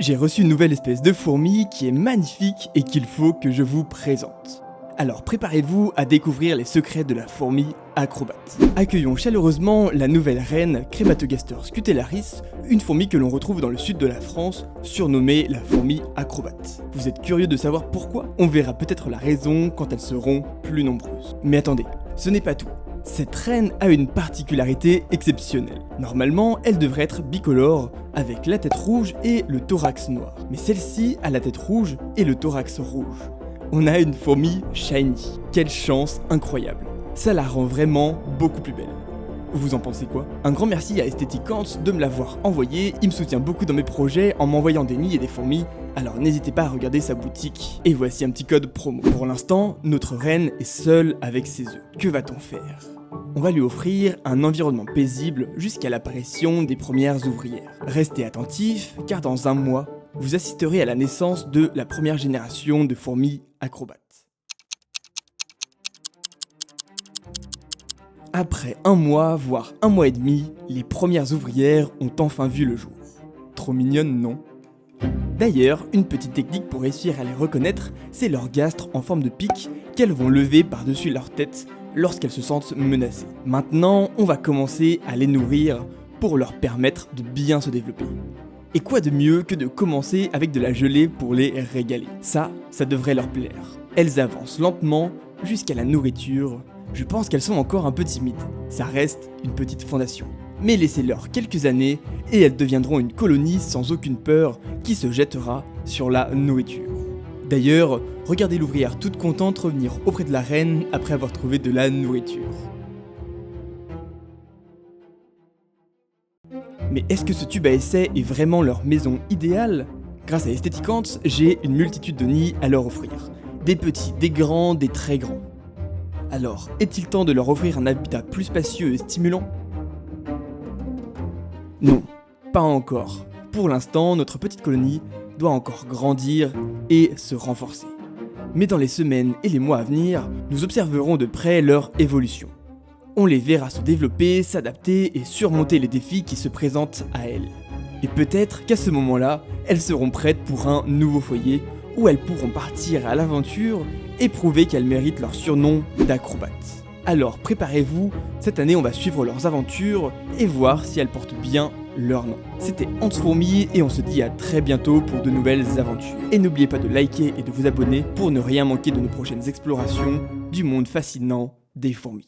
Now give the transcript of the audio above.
j'ai reçu une nouvelle espèce de fourmi qui est magnifique et qu'il faut que je vous présente. Alors préparez-vous à découvrir les secrets de la fourmi acrobate. Accueillons chaleureusement la nouvelle reine Crematogaster scutellaris, une fourmi que l'on retrouve dans le sud de la France, surnommée la fourmi acrobate. Vous êtes curieux de savoir pourquoi? On verra peut-être la raison quand elles seront plus nombreuses. Mais attendez, ce n'est pas tout. Cette reine a une particularité exceptionnelle. Normalement, elle devrait être bicolore, avec la tête rouge et le thorax noir. Mais celle-ci a la tête rouge et le thorax rouge. On a une fourmi shiny. Quelle chance incroyable. Ça la rend vraiment beaucoup plus belle. Vous en pensez quoi? Un grand merci à Aesthetic Ants de me l'avoir envoyé, il me soutient beaucoup dans mes projets en m'envoyant des nids et des fourmis, alors n'hésitez pas à regarder sa boutique. Et voici un petit code promo. Pour l'instant, notre reine est seule avec ses œufs. Que va-t-on faire? On va lui offrir un environnement paisible jusqu'à l'apparition des premières ouvrières. Restez attentifs, car dans un mois, vous assisterez à la naissance de la première génération de fourmis acrobates. Après un mois, voire un mois et demi, les premières ouvrières ont enfin vu le jour. Trop mignonne, non? D'ailleurs, une petite technique pour réussir à les reconnaître, c'est leur gastre en forme de pic qu'elles vont lever par-dessus leur tête lorsqu'elles se sentent menacées. Maintenant, on va commencer à les nourrir pour leur permettre de bien se développer. Et quoi de mieux que de commencer avec de la gelée pour les régaler? Ça devrait leur plaire. Elles avancent lentement jusqu'à la nourriture. Je pense qu'elles sont encore un peu timides. Ça reste une petite fondation. Mais laissez-leur quelques années et elles deviendront une colonie sans aucune peur qui se jettera sur la nourriture. D'ailleurs, regardez l'ouvrière toute contente revenir auprès de la reine après avoir trouvé de la nourriture. Mais est-ce que ce tube à essai est vraiment leur maison idéale? Grâce à Aesthetic Ants, j'ai une multitude de nids à leur offrir. Des petits, des grands, des très grands. Alors, est-il temps de leur offrir un habitat plus spacieux et stimulant? Non, pas encore. Pour l'instant, notre petite colonie doit encore grandir et se renforcer. Mais dans les semaines et les mois à venir, nous observerons de près leur évolution. On les verra se développer, s'adapter et surmonter les défis qui se présentent à elles. Et peut-être qu'à ce moment-là, elles seront prêtes pour un nouveau foyer où elles pourront partir à l'aventure et prouver qu'elles méritent leur surnom d'acrobates. Alors préparez-vous, cette année on va suivre leurs aventures et voir si elles portent bien leur nom. C'était Ants Fourmi et on se dit à très bientôt pour de nouvelles aventures. Et n'oubliez pas de liker et de vous abonner pour ne rien manquer de nos prochaines explorations du monde fascinant des fourmis.